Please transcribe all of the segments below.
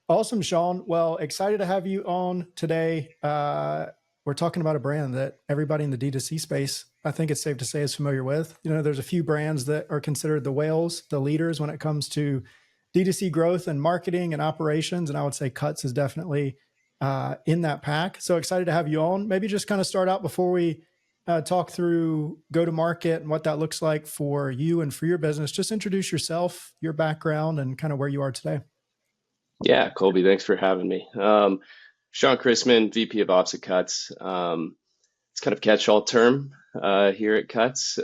Awesome, Sean. Well, excited to have you on today. We're talking about a brand that everybody in the D2C space, I think it's safe to say, is familiar with. There's a few brands that are considered the whales, the leaders when it comes to D2C growth and marketing and operations. And I would say Cuts is definitely in that pack. So excited to have you on. Maybe just kind of start out before we talk through go to market and what that looks like for you and for your business. Just introduce yourself, your background, and kind of where you are today. Yeah, Colby, thanks for having me. Sean Christman, VP of Ops at Cuts. It's kind of catch-all term here at Cuts.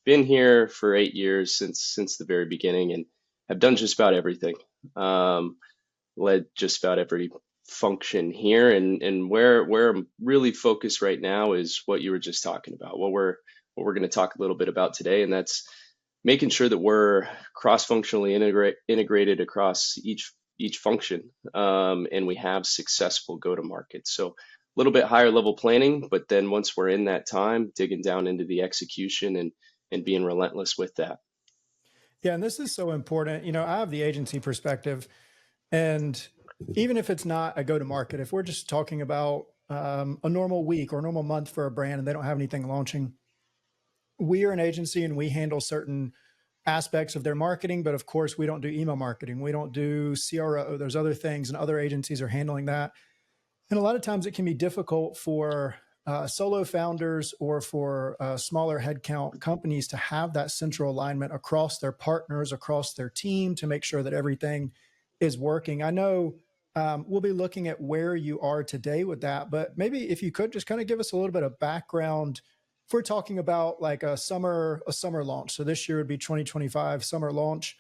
Been here for 8 years since the very beginning, and have done just about everything. Led just about every function here, and where I'm really focused right now is what you were just talking about. What we're going to talk a little bit about today, and that's making sure that we're cross-functionally integrated across each function, and we have successful go-to-market. So a little bit higher level planning, but then once we're in that time, digging down into the execution and being relentless with that. Yeah, and this is so important. I have the agency perspective, and even if it's not a go to market, if we're just talking about a normal week or a normal month for a brand and they don't have anything launching, we are an agency and we handle certain aspects of their marketing. But of course, we don't do email marketing. We don't do CRO. There's other things, and other agencies are handling that. And a lot of times it can be difficult for solo founders or for smaller headcount companies to have that central alignment across their partners, across their team, to make sure that everything is working. I know we'll be looking at where you are today with that, but maybe if you could just kind of give us a little bit of background. If we're talking about like a summer launch, so this year would be 2025 summer launch.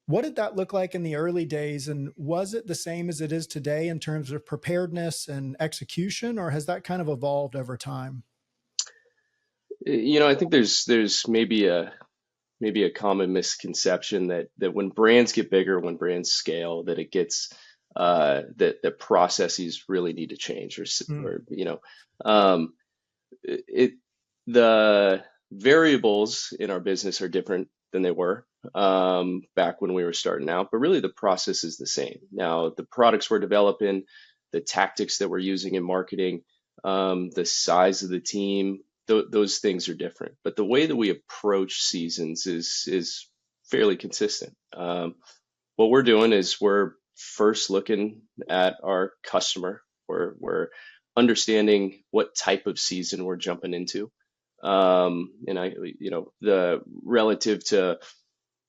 What did that look like in the early days? And was it the same as it is today in terms of preparedness and execution, or has that kind of evolved over time? I think there's maybe a common misconception that when brands get bigger, when brands scale, that it gets that the processes really need to change, Mm. um, it the variables in our business are different than they were back when we were starting out, but really the process is the same. Now, the products we're developing, the tactics that we're using in marketing, the size of the team, those things are different. But the way that we approach seasons is fairly consistent. What we're doing is we're first looking at our customer. We're understanding what type of season we're jumping into, and the relative to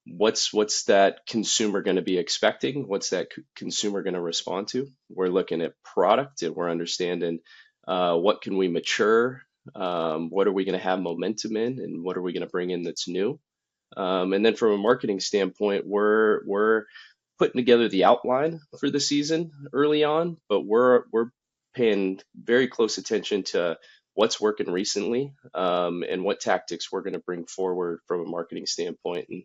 what's that consumer going to be expecting, what's that consumer going to respond to. We're looking at product, and we're understanding what can we mature, what are we going to have momentum in, and what are we going to bring in that's new. And then from a marketing standpoint, we're putting together the outline for the season early on, but we're paying very close attention to what's working recently, and what tactics we're going to bring forward from a marketing standpoint. And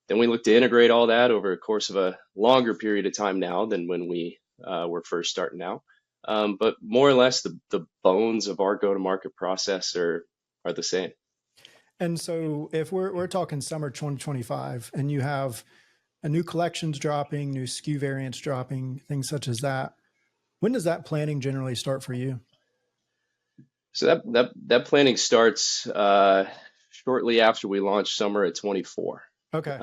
then we look to integrate all that over the course of a longer period of time now than when we were first starting out. But more or less, the bones of our go-to-market process are the same. And so if we're talking summer 2025 and you have a new collections dropping, new SKU variants dropping, things such as that, when does that planning generally start for you? So that planning starts shortly after we launch summer at 24. Okay.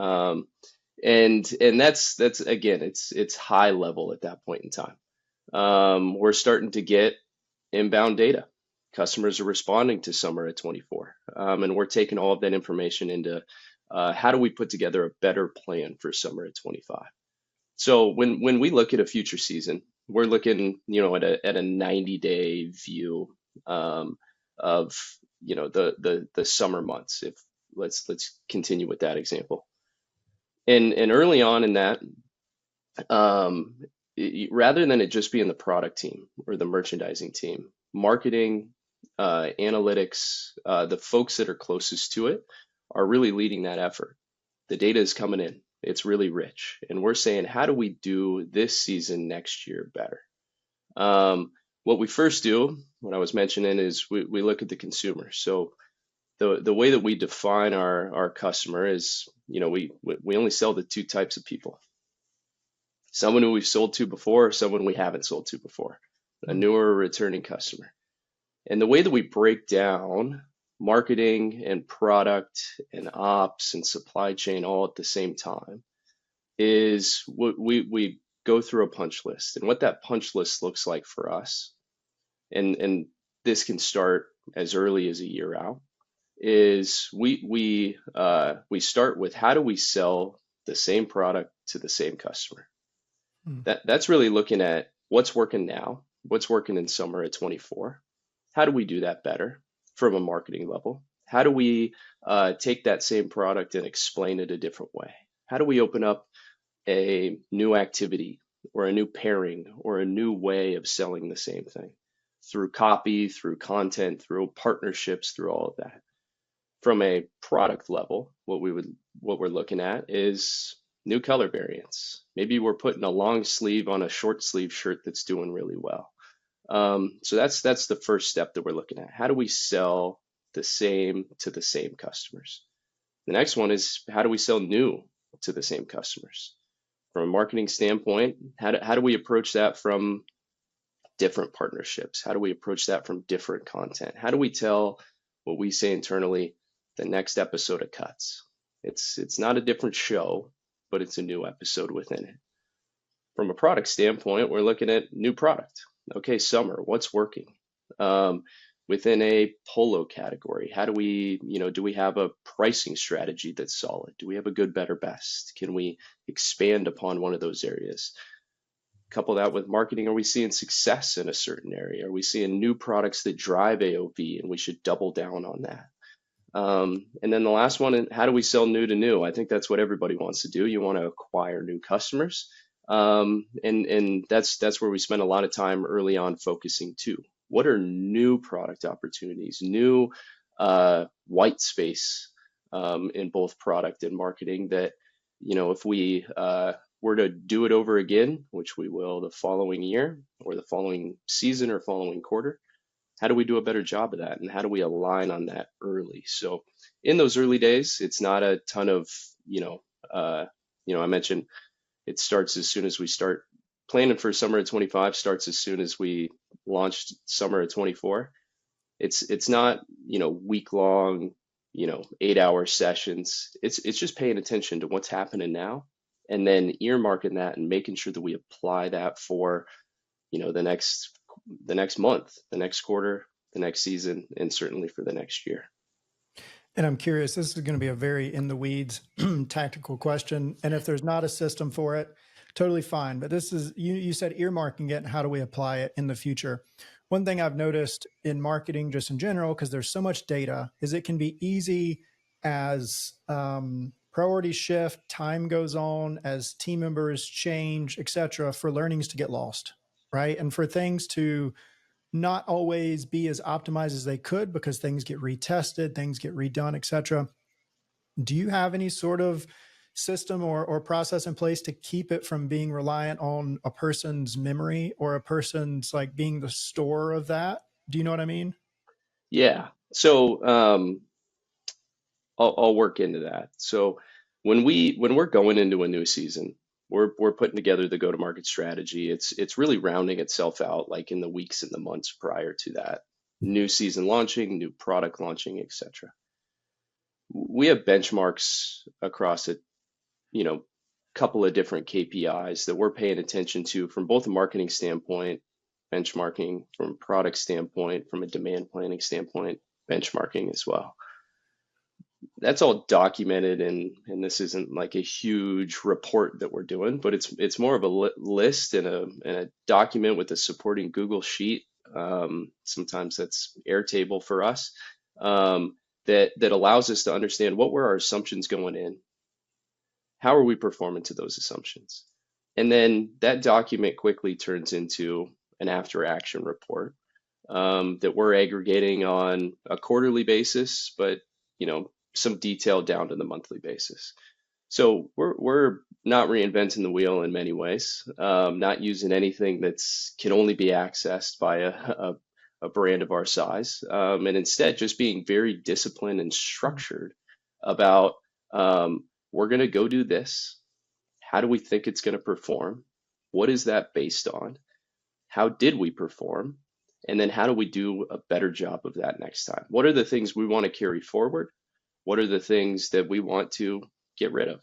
And that's again, it's high level at that point in time. We're starting to get inbound data. Customers are responding to summer at 24, and we're taking all of that information into how do we put together a better plan for summer at 25. So when we look at a future season, we're looking, at a 90-day view, of the summer months. If let's continue with that example. And early on in that, rather than it just being the product team or the merchandising team, marketing, analytics, the folks that are closest to it are really leading that effort. The data is coming in. It's really rich. And we're saying, how do we do this season next year better? What we first do, what I was mentioning, is we look at the consumer. So the way that we define our customer is, we only sell to two types of people: someone who we've sold to before, or someone we haven't sold to before, a Mm. newer returning customer. And the way that we break down marketing and product and ops and supply chain all at the same time is we go through a punch list. And what that punch list looks like for us, and this can start as early as a year out, is we start with how do we sell the same product to the same customer. Mm. That's really looking at what's working now, what's working in summer of 24. How do we do that better from a marketing level? How do we take that same product and explain it a different way? How do we open up a new activity or a new pairing or a new way of selling the same thing through copy, through content, through partnerships, through all of that? From a product level, what we're looking at is new color variants. Maybe we're putting a long sleeve on a short sleeve shirt that's doing really well. So that's the first step that we're looking at. How do we sell the same to the same customers? The next one is how do we sell new to the same customers? From a marketing standpoint, how do we approach that from different partnerships? How do we approach that from different content? How do we tell what we say internally the next episode of Cuts? It's not a different show, but it's a new episode within it. From a product standpoint, we're looking at new product. Okay, summer, what's working? Within a polo category, how do we, do we have a pricing strategy that's solid? Do we have a good, better, best? Can we expand upon one of those areas? Couple that with marketing. Are we seeing success in a certain area? Are we seeing new products that drive AOV and we should double down on that? And then the last one, how do we sell new to new? I think that's what everybody wants to do. You want to acquire new customers. And that's where we spend a lot of time early on focusing too. What are new product opportunities, new white space in both product and marketing that, if we were to do it over again, which we will the following year or the following season or following quarter, how do we do a better job of that? And how do we align on that early? So in those early days, it's not a ton of, I mentioned it starts as soon as we start planning for summer of 25, starts as soon as we launched summer of 24. It's not, week long, 8-hour sessions. It's just paying attention to what's happening now and then earmarking that and making sure that we apply that for, the next month, the next quarter, the next season, and certainly for the next year. And I'm curious, this is going to be a very in the weeds tactical question. And if there's not a system for it, totally fine. But this is, you said earmarking it and how do we apply it in the future? One thing I've noticed in marketing just in general, because there's so much data, is it can be easy as priorities shift, time goes on, as team members change, et cetera, for learnings to get lost, right? And for things to not always be as optimized as they could because things get retested, things get redone, et cetera. Do you have any sort of system or process in place to keep it from being reliant on a person's memory or a person's like being the store of that? Do you know what I mean? Yeah. So I'll work into that. So when we're going into a new season, we're putting together the go-to-market strategy. It's really rounding itself out like in the weeks and the months prior to that. New season launching, new product launching, etc. We have benchmarks across a couple of different KPIs that we're paying attention to from both a marketing standpoint, benchmarking, from a product standpoint, from a demand planning standpoint, benchmarking as well. That's all documented, and this isn't like a huge report that we're doing, but it's more of a list and a document with a supporting Google sheet. Sometimes that's Airtable for us. That allows us to understand what were our assumptions going in, how are we performing to those assumptions, and then that document quickly turns into an after action report that we're aggregating on a quarterly basis, but some detail down to the monthly basis. So we're not reinventing the wheel in many ways, not using anything that's can only be accessed by a brand of our size, and instead just being very disciplined and structured about we're going to go do this. How do we think it's going to perform? What is that based on? How did we perform? And then how do we do a better job of that next time? What are the things we want to carry forward? What are the things that we want to get rid of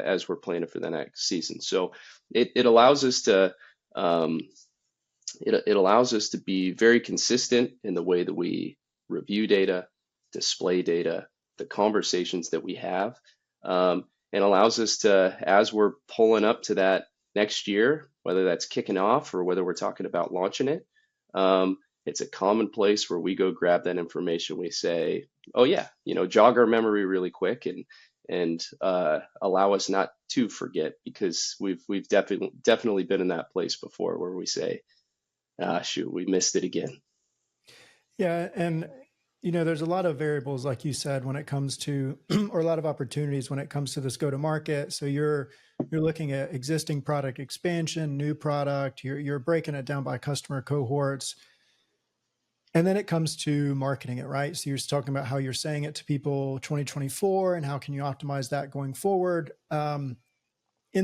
as we're planning for the next season? So it allows us to um, it allows us to be very consistent in the way that we review data, display data, the conversations that we have, and allows us to, as we're pulling up to that next year, whether that's kicking off or whether we're talking about launching it, it's a common place where we go grab that information. We say, oh yeah, jog our memory really quick and allow us not to forget, because we've definitely been in that place before where we say, ah, shoot, we missed it again. Yeah. And, there's a lot of variables, like you said, when it comes to, or a lot of opportunities when it comes to this go to market. So you're looking at existing product expansion, new product, you're breaking it down by customer cohorts. And then it comes to marketing it, right? So you're talking about how you're saying it to people 2024 and how can you optimize that going forward. In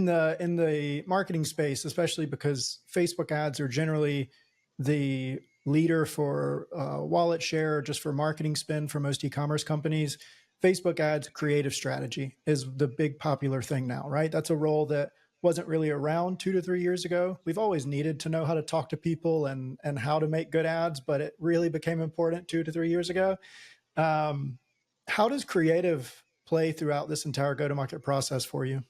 the marketing space, especially because Facebook ads are generally the leader for wallet share, just for marketing spend for most e-commerce companies. Facebook ads creative strategy is the big popular thing now, right? That's a role that wasn't really around 2 to 3 years ago. We've always needed to know how to talk to people and how to make good ads, but it really became important 2 to 3 years ago. How does creative play throughout this entire go-to-market process for you?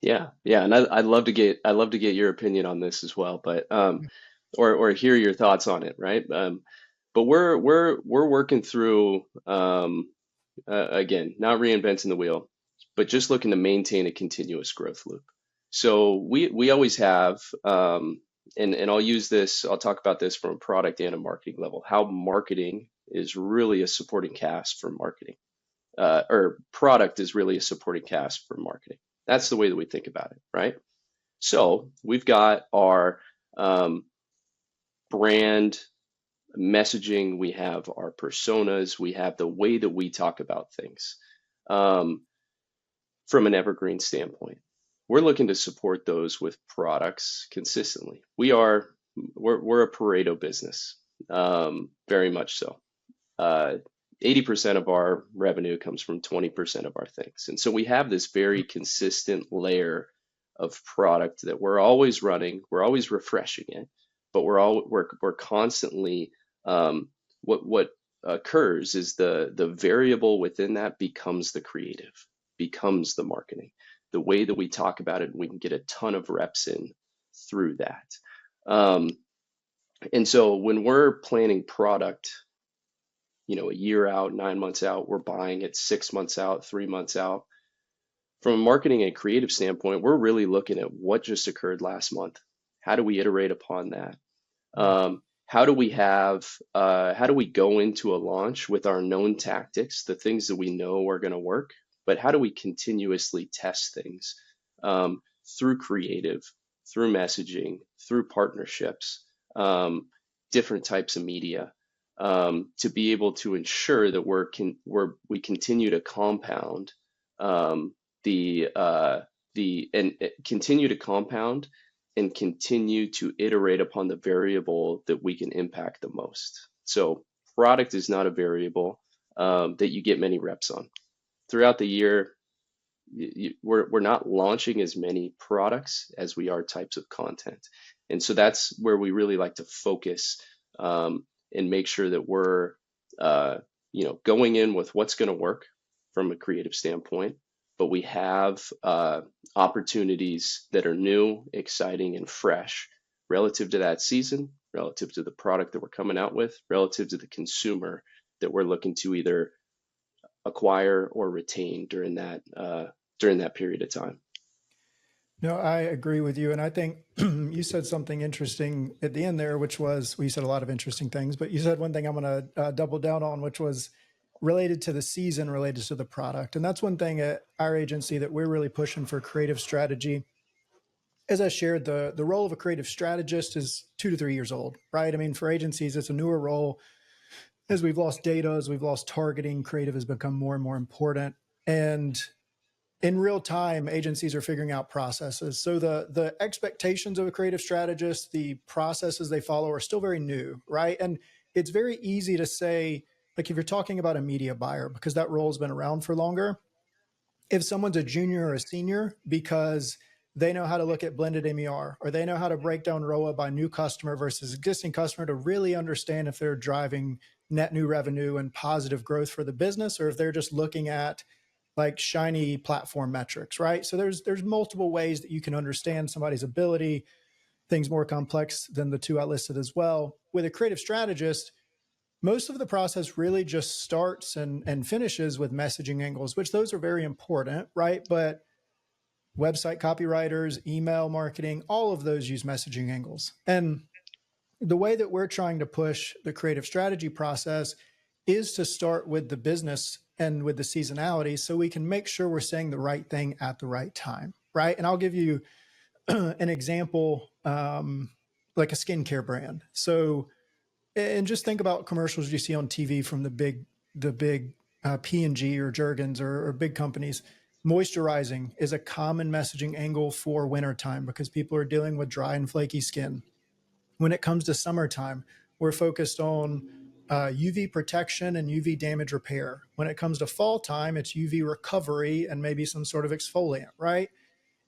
Yeah, and I'd love to get your opinion on this as well, but or hear your thoughts on it, right? But we're working through again, not reinventing the wheel, but just looking to maintain a continuous growth loop. So we always have, and I'll use this, I'll talk about this from a product and a marketing level, how marketing is really a supporting cast for marketing, or product is really a supporting cast for marketing. That's the way that we think about it, right? So we've got our brand messaging, we have our personas, we have the way that we talk about things from an evergreen standpoint. We're looking to support those with products consistently. We're a Pareto business, very much so. 80% of our revenue comes from 20% of our things. And so we have this very consistent layer of product that we're always running, we're always refreshing it, but we're constantly what occurs is the variable within that becomes the creative, becomes the marketing, the way that we talk about it, and we can get a ton of reps in through that. And so when we're planning product, a year out, 9 months out, we're buying it 6 months out, 3 months out. From a marketing and creative standpoint, we're really looking at what just occurred last month. How do we iterate upon that? How do we go into a launch with our known tactics, the things that we know are going to work, but how do we continuously test things through creative, through messaging, through partnerships, different types of media, to be able to ensure that we continue to compound continue to compound and continue to iterate upon the variable that we can impact the most. So product is not a variable that you get many reps on. Throughout the year, we're not launching as many products as we are types of content. And so that's where we really like to focus and make sure that we're going in with what's going to work from a creative standpoint, but we have opportunities that are new, exciting, and fresh relative to that season, relative to the product that we're coming out with, relative to the consumer that we're looking to either acquire or retain during that period of time. No, I agree with you. And I think you said something interesting at the end there, which was, well, you said a lot of interesting things, but you said one thing I'm going to double down on, which was related to the season, related to the product. And that's one thing at our agency that we're really pushing for creative strategy. As I shared, the role of a creative strategist is 2 to 3 years old, right? I mean, for agencies, it's a newer role. As we've lost data, as we've lost targeting, creative has become more and more important. And in real time, agencies are figuring out processes. So the expectations of a creative strategist, the processes they follow are still very new, right? And it's very easy to say, like if you're talking about a media buyer, because that role's been around for longer, if someone's a junior or a senior because they know how to look at blended MER or they know how to break down ROA by new customer versus existing customer to really understand if they're driving net new revenue and positive growth for the business, or if they're just looking at like shiny platform metrics, right? So there's multiple ways that you can understand somebody's ability, things more complex than the two I listed as well. With a creative strategist, most of the process really just starts and finishes with messaging angles, which those are very important, right? But website copywriters, email marketing, all of those use messaging angles. And the way that we're trying to push the creative strategy process is to start with the business and with the seasonality so we can make sure we're saying the right thing at the right time, right? And I'll give you an example, like a skincare brand. So, and just think about commercials you see on TV from the big P&G or Jergens or big companies. Moisturizing is a common messaging angle for wintertime because people are dealing with dry and flaky skin. When it comes to summertime, we're focused on UV protection and UV damage repair. When it comes to fall time, it's UV recovery and maybe some sort of exfoliant, right?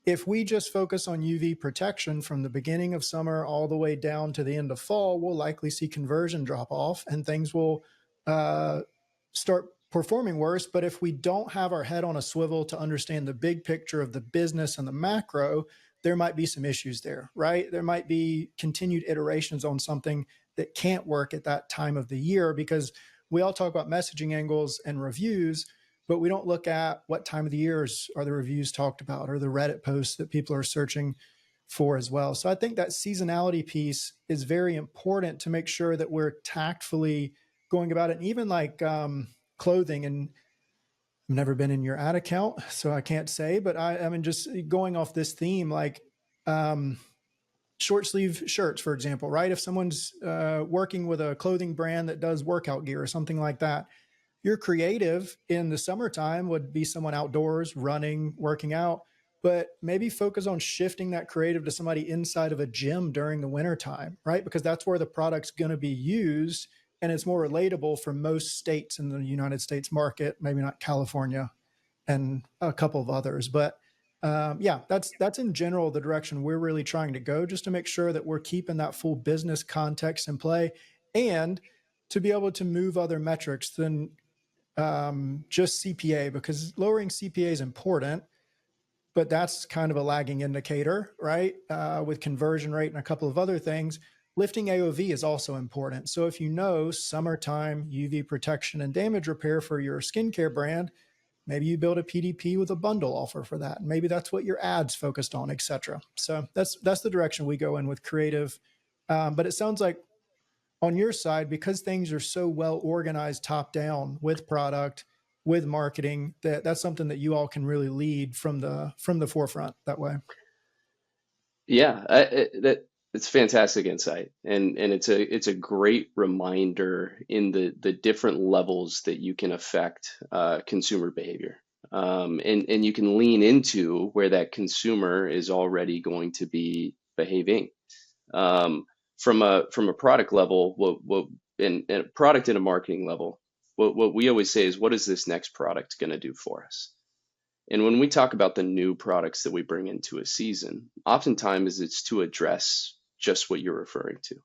If we just focus on UV protection from the beginning of summer all the way down to the end of fall, we'll likely see conversion drop off and things will uh, start performing worse. But if we don't have our head on a swivel to understand the big picture of the business and the macro, there might be some issues there, right? There might be continued iterations on something that can't work at that time of the year because we all talk about messaging angles and reviews, but we don't look at what time of the years are the reviews talked about or the Reddit posts that people are searching for as well. So I think that seasonality piece is very important to make sure that we're tactfully going about it. And even like clothing, and I've never been in your ad account, so I can't say, but I mean, just going off this theme, like um, short sleeve shirts, for example, right? If someone's working with a clothing brand that does workout gear or something like that, your creative in the summertime would be someone outdoors, running, working out, but maybe focus on shifting that creative to somebody inside of a gym during the wintertime, right? Because that's where the product's going to be used and it's more relatable for most states in the United States market, maybe not California and a couple of others. But yeah, that's in general the direction we're really trying to go, just to make sure that we're keeping that full business context in play and to be able to move other metrics than just CPA, because lowering CPA is important, but that's kind of a lagging indicator, right? With conversion rate and a couple of other things. Lifting AOV is also important. So if you know summertime UV protection and damage repair for your skincare brand, maybe you build a PDP with a bundle offer for that. And maybe that's what your ads focused on, et cetera. So that's the direction we go in with creative. But it sounds like on your side, because things are so well organized top down with product, with marketing, that's something that you all can really lead from the forefront that way. Yeah, that it's fantastic insight, and it's a great reminder in the different levels that you can affect consumer behavior, and you can lean into where that consumer is already going to be behaving. From a product level, what and a product and a marketing level, what we always say is, what is this next product going to do for us? And when we talk about the new products that we bring into a season, oftentimes it's to address just what you're referring to,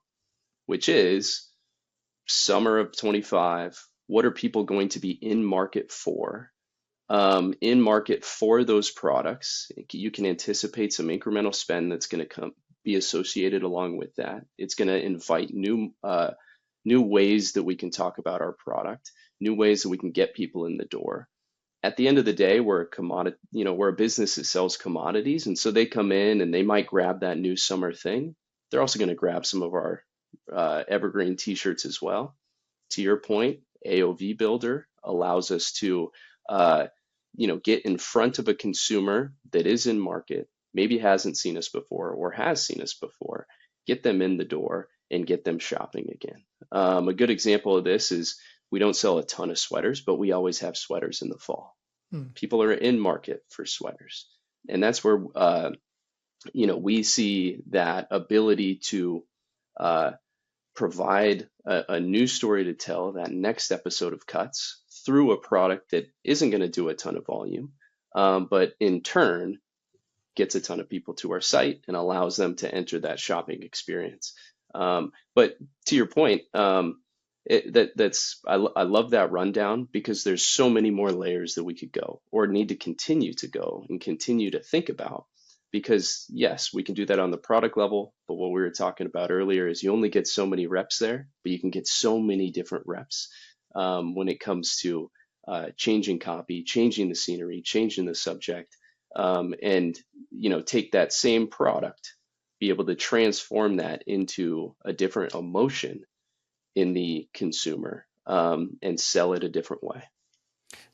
which is summer of 25. What are people going to be in market for? In market for those products, you can anticipate some incremental spend that's going to be associated along with that. It's going to invite new ways that we can talk about our product, new ways that we can get people in the door. At the end of the day, we're a commodity, we're a business that sells commodities. And so they come in and they might grab that new summer thing. They're also going to grab some of our evergreen t-shirts as well. To your point, AOV Builder allows us to, get in front of a consumer that is in market, maybe hasn't seen us before or has seen us before, get them in the door and get them shopping again. A good example of this is we don't sell a ton of sweaters, but we always have sweaters in the fall. Hmm. People are in market for sweaters. And that's where, we see that ability to uh, provide a new story to tell, that next episode of cuts through a product that isn't going to do a ton of volume, but in turn gets a ton of people to our site and allows them to enter that shopping experience. But to your point, I love that rundown because there's so many more layers that we could go or need to continue to go and continue to think about. Because yes, we can do that on the product level, but what we were talking about earlier is you only get so many reps there, but you can get so many different reps when it comes to changing copy, changing the scenery, changing the subject, and take that same product, be able to transform that into a different emotion in the consumer, and sell it a different way.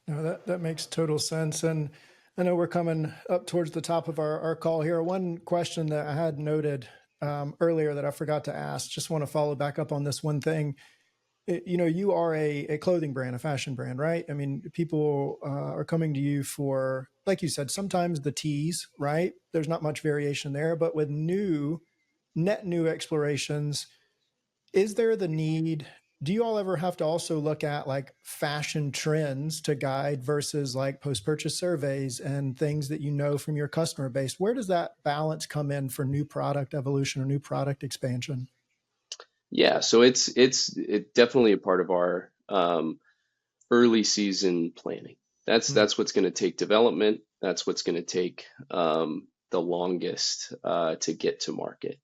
No, that makes total sense. And I know we're coming up towards the top of our call here. One question that I had noted earlier that I forgot to ask, just want to follow back up on this one thing. You are a clothing brand, a fashion brand, right? I mean, people are coming to you for, like you said, sometimes the tees, right? There's not much variation there, but with net new explorations, is there the need? Do you all ever have to also look at like fashion trends to guide versus like post-purchase surveys and things that you know from your customer base? Where does that balance come in for new product evolution or new product expansion? Yeah, so it's definitely a part of our early season planning. Mm. That's what's going to take development. That's what's going to take the longest to get to market.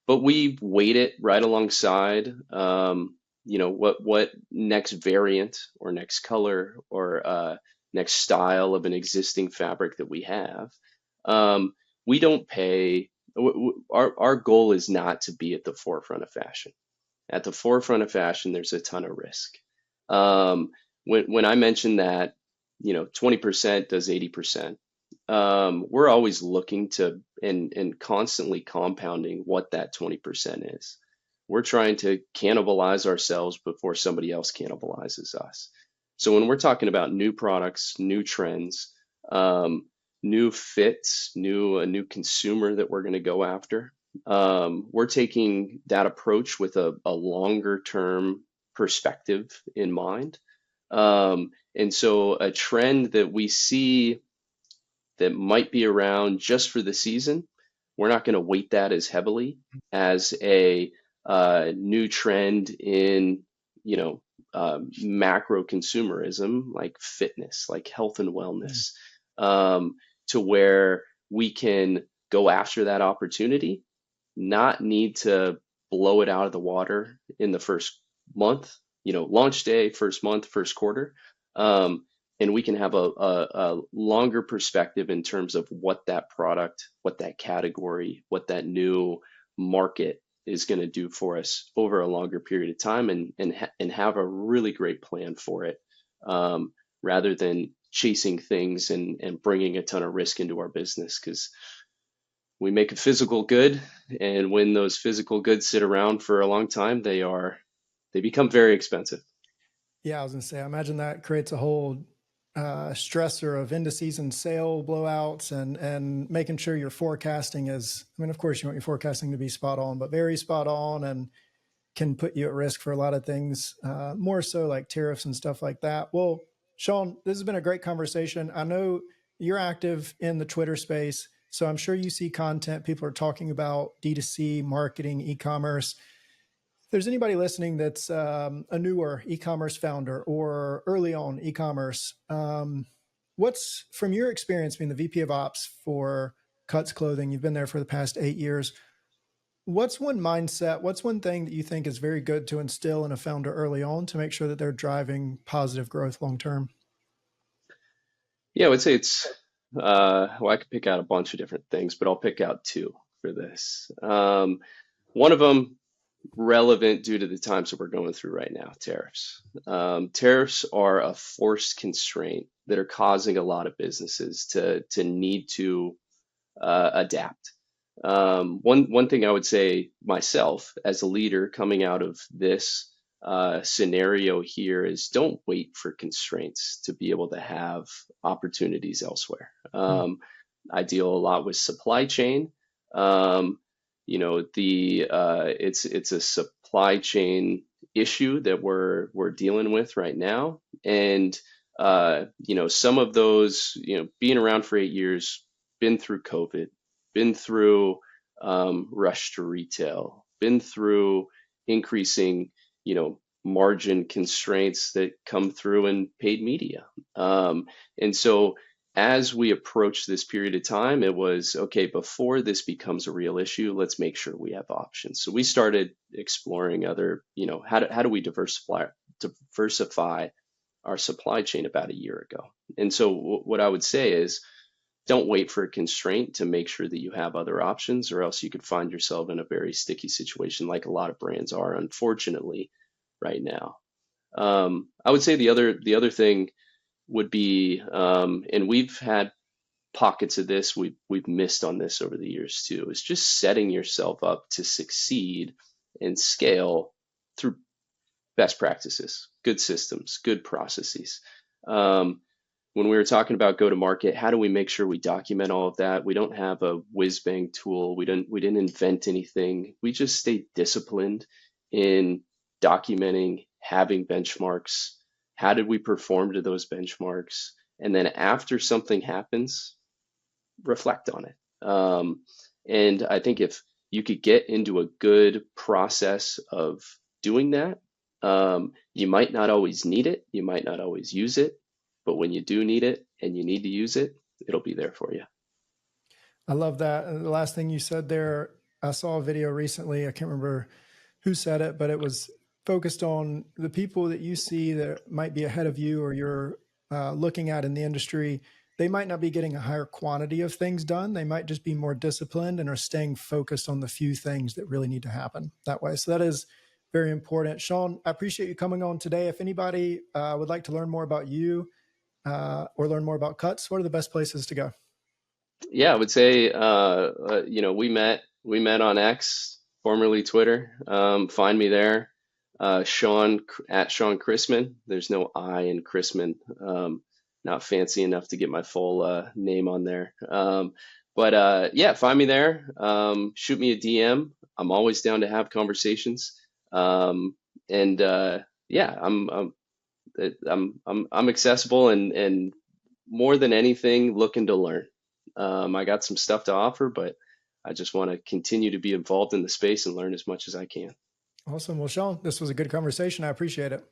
But we weight it right alongside, what next variant or next color or next style of an existing fabric that we have. We don't pay. Our goal is not to be at the forefront of fashion. At the forefront of fashion, there's a ton of risk. Um, when I mentioned that, 20% does 80%, we're always looking to and constantly compounding what that 20% is. We're trying to cannibalize ourselves before somebody else cannibalizes us. So when we're talking about new products, new trends, um, new fits, a new consumer that we're going to go after, we're taking that approach with a longer term perspective in mind. And so a trend that we see that might be around just for the season, we're not going to weight that as heavily as a new trend in, macro consumerism, like fitness, like health and wellness, um, to where we can go after that opportunity, not need to blow it out of the water in the first month, launch day, first month, first quarter. Um, and we can have a longer perspective in terms of what that product, what that category, what that new market is going to do for us over a longer period of time, and have a really great plan for it, rather than chasing things and bringing a ton of risk into our business, because we make a physical good, and when those physical goods sit around for a long time, they become very expensive. Yeah, I was gonna say, I imagine that creates a whole stressor of end of season sale blowouts and making sure your forecasting is. I mean, of course, you want your forecasting to be spot on, but very spot on, and can put you at risk for a lot of things, more so like tariffs and stuff like that. Well, Sean, this has been a great conversation. I know you're active in the Twitter space, so I'm sure you see content. People are talking about D2C marketing, e-commerce. If there's anybody listening that's a newer e-commerce founder or early on e-commerce, what's from your experience being the VP of Ops for Cuts Clothing? You've been there for the past 8 years. What's one mindset? What's one thing that you think is very good to instill in a founder early on to make sure that they're driving positive growth long term? Yeah, I would say it's, well, I could pick out a bunch of different things, but I'll pick out two for this. One of them relevant due to the times that we're going through right now, tariffs. Tariffs are a forced constraint that are causing a lot of businesses to need to adapt. One thing I would say myself as a leader coming out of this, scenario here is don't wait for constraints to be able to have opportunities elsewhere. Mm. I deal a lot with supply chain. Um, it's a supply chain issue that we're dealing with right now, and some of those, being around for 8 years, been through COVID, been through rush to retail, been through increasing, margin constraints that come through in paid media. And so as we approach this period of time, it was okay, before this becomes a real issue, let's make sure we have options. So we started exploring other, how do we diversify our supply chain about a year ago. And so what I would say is don't wait for a constraint to make sure that you have other options, or else you could find yourself in a very sticky situation like a lot of brands are, unfortunately, right now. I would say the other thing would be, and we've had pockets of this, we've missed on this over the years too, is just setting yourself up to succeed and scale through best practices, good systems, good processes. Um, when we were talking about go to market, how do we make sure we document all of that? We don't have a whiz bang tool. We didn't invent anything. We just stayed disciplined in documenting, having benchmarks. How did we perform to those benchmarks? And then after something happens, reflect on it. And I think if you could get into a good process of doing that, you might not always need it, you might not always use it, but when you do need it and you need to use it, it'll be there for you. I love that. And the last thing you said there, I saw a video recently. I can't remember who said it, but it was focused on the people that you see that might be ahead of you or you're looking at in the industry. They might not be getting a higher quantity of things done. They might just be more disciplined and are staying focused on the few things that really need to happen that way. So that is very important. Sean, I appreciate you coming on today. If anybody would like to learn more about you or learn more about Cuts, what are the best places to go? Yeah, I would say, we met on X, formerly Twitter. Find me there. Sean at Sean Christman. There's no I in Christman. Not fancy enough to get my full name on there. But yeah, find me there. Shoot me a DM. I'm always down to have conversations. And yeah, I'm accessible and more than anything looking to learn. I got some stuff to offer, but I just want to continue to be involved in the space and learn as much as I can. Awesome. Well, Sean, this was a good conversation. I appreciate it.